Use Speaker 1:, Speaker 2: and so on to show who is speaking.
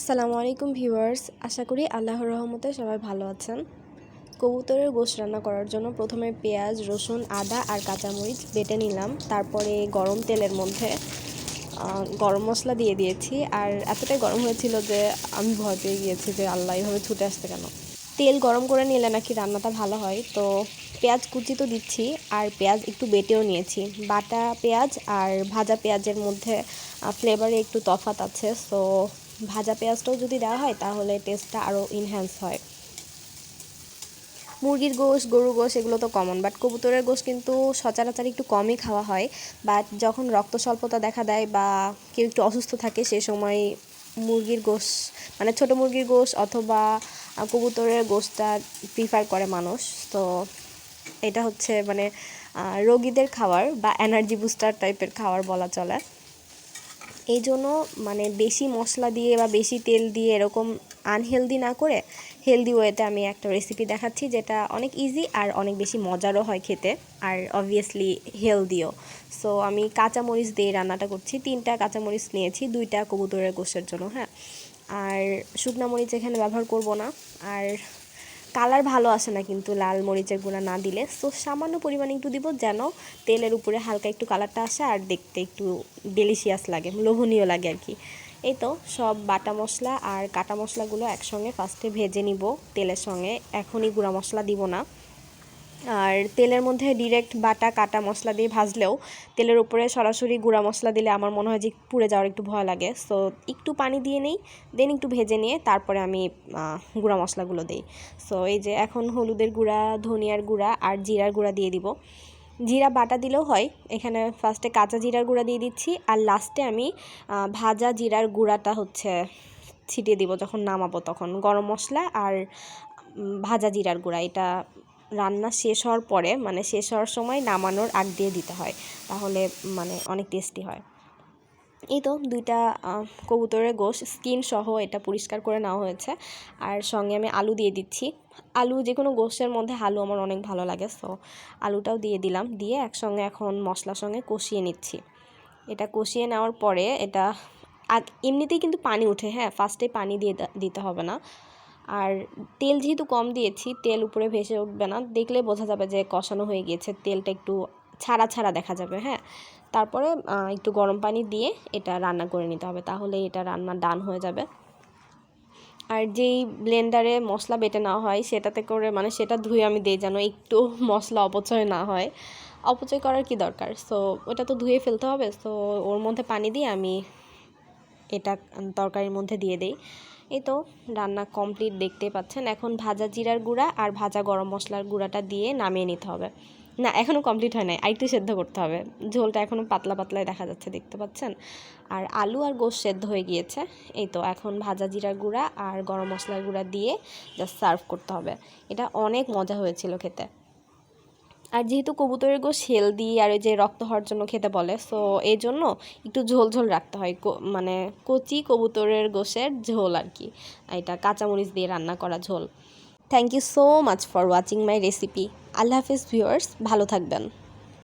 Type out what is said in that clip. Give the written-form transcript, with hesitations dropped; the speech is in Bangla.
Speaker 1: আসসালামু আলাইকুম ভিউয়ার্স, আশা করি আল্লাহর রহমতে সবাই ভালো আছেন। কবুতরের গোশত রান্না করার জন্য প্রথমে পেঁয়াজ, রসুন, আদা আর কাঁচামরিচ বেটে নিলাম। তারপরে গরম তেলের মধ্যে গরম মশলা দিয়ে দিয়েছি। আর এতটাই গরম হয়েছিল যে আমি ভয় পেয়ে গিয়েছি যে আল্লাহ এভাবে ছুটে আসতে কেন। তেল গরম করে নিলে নাকি রান্নাটা ভালো হয়। তো পেঁয়াজ কুচি তো দিচ্ছি, আর পেঁয়াজ একটু বেটেও নিয়েছি। বাটা পেঁয়াজ আর ভাজা পেঁয়াজের মধ্যে ফ্লেভারে একটু তফাৎ আছে। সো ভাজা পেঁয়াজটাও যদি দেওয়া হয় তাহলে টেস্টটা আরও ইনহ্যান্স হয়। মুরগির গোশ, গরুর গোশ এগুলো তো কমন, বাট কবুতরের গোশ কিন্তু সচরাচর একটু কমই খাওয়া হয়। বাট যখন রক্ত স্বল্পতা দেখা দেয় বা কেউ একটু অসুস্থ থাকে সে সময় মুরগির গোশ মানে ছোটো মুরগির গোশ অথবা কবুতরের গোশটা প্রিফার করে মানুষ। তো এটা হচ্ছে মানে রোগীদের খাবার বা এনার্জি বুস্টার টাইপের খাবার বলা চলে। এই জন্য মানে বেশি মশলা দিয়ে বা বেশি তেল দিয়ে এরকম আনহেলদি না করে হেলদি ওয়েতে আমি একটা রেসিপি দেখাচ্ছি, যেটা অনেক ইজি আর অনেক বেশি মজারও হয় খেতে, আর অবভিয়াসলি হেলদিও। সো আমি কাঁচামরিচ দিয়ে রান্নাটা করছি। 3টা কাঁচামরিচ নিয়েছি, 2টা কবুতরের গোশের জন্য, হ্যাঁ। আর শুকনা মরিচ এখানে ব্যবহার করব না। আর কালার ভালো আসে না কিন্তু লাল মরিচের গুঁড়া না দিলে। সো সামান্য পরিমাণে একটু দিব, যেন তেলের উপরে হালকা একটু কালারটা আসে আর দেখতে একটু ডেলিশিয়াস লাগে, লোভনীয় লাগে আর কি। এই তো সব বাটা মশলা আর কাটা মশলাগুলো একসঙ্গে ফার্স্টে ভেজে নিব তেলের সঙ্গে। এখনই গুঁড়া মশলা দিব না। আর তেলের মধ্যে ডিরেক্ট বাটা কাটা মশলা দিয়ে ভাজলেও তেলের উপরে সরাসরি গুঁড়া মশলা দিলে আমার মনে হয় যে পুড়ে যাওয়ার একটু ভয় লাগে। সো একটু পানি দিয়ে নেই, দেন একটু ভেজে নিয়ে তারপরে আমি গুঁড়া মশলাগুলো দিই। সো এই যে এখন হলুদের গুঁড়া, ধনিয়ার গুঁড়া আর জিরার গুঁড়া দিয়ে দিব। জিরা বাটা দিলেও হয়। এখানে ফার্স্টে কাঁচা জিরার গুঁড়া দিয়ে দিচ্ছি, আর লাস্টে আমি ভাজা জিরার গুঁড়াটা হচ্ছে ছিটিয়ে দিব যখন নামাবো, তখন গরম মশলা আর ভাজা জিরার গুঁড়া এটা রান্না শেষ হওয়ার পরে, মানে শেষ হওয়ার সময় নামানোর আগ দিয়ে দিতে হয়, তাহলে মানে অনেক টেস্টি হয়। এই তো 2টা কবুতরের গোশ স্কিন সহ এটা পরিষ্কার করে নেওয়া হয়েছে। আর সঙ্গে আমি আলু দিয়ে দিচ্ছি। আলু যে কোনো গোশের মধ্যে আলু আমার অনেক ভালো লাগে, সো আলুটাও দিয়ে দিলাম। দিয়ে একসঙ্গে এখন মশলার সঙ্গে কষিয়ে নিচ্ছি। এটা কষিয়ে নেওয়ার পরে এটা এমনিতেই কিন্তু পানি উঠে, হ্যাঁ, ফার্স্টে পানি দিয়ে দিতে হবে না। আর তেল যেহেতু কম দিয়েছি, তেল উপরে ভেসে উঠবে না, দেখলে বোঝা যাবে যে কষানো হয়ে গিয়েছে, তেলটা একটু ছাড়া ছাড়া দেখা যাবে, হ্যাঁ। তারপরে একটু গরম পানি দিয়ে এটা রান্না করে নিতে হবে, তাহলে এটা রান্না ডান হয়ে যাবে। আর যেই ব্লেন্ডারে মশলা বেটে নেওয়া হয় সেটাতে করে মানে সেটা ধুয়ে আমি দিই, যেন একটু মশলা অপচয় না হয়। অপচয় করার কি দরকার, সো ওটা তো ধুয়ে ফেলতে হবে। সো ওর মধ্যে পানি দিয়ে আমি এটা তরকারির মধ্যে দিয়ে দেই। এই তো রান্না কমপ্লিট, দেখতে পাচ্ছেন। এখন ভাজা জিরার গুঁড়া আর ভাজা গরম মশলার গুঁড়াটা দিয়ে নামিয়ে নিতে হবে। না, এখনও কমপ্লিট হয় নাই, আরেকটু সেদ্ধ করতে হবে। ঝোলটা এখনও পাতলা পাতলাই দেখা যাচ্ছে, দেখতে পাচ্ছেন। আর আলু আর গোশ সেদ্ধ হয়ে গিয়েছে। এই তো এখন ভাজা জিরার গুঁড়া আর গরম মশলার গুঁড়া দিয়ে জাস্ট সার্ভ করতে হবে। এটা অনেক মজা হয়েছিল খেতে। আর যেহেতু কবুতরের গোশ হেলদি আর ওই যে রক্ত হওয়ার জন্য খেতে বলে, সো এই জন্য একটু ঝোল ঝোল রাখতে হয়, মানে কচি কবুতরের গোশের ঝোল আর কি। এটা কাঁচামরিচ দিয়ে রান্না করা ঝোল। Thank you so much for watching my recipe. আল্লাহ হাফিজ ভিউয়ার্স, ভালো থাকবেন।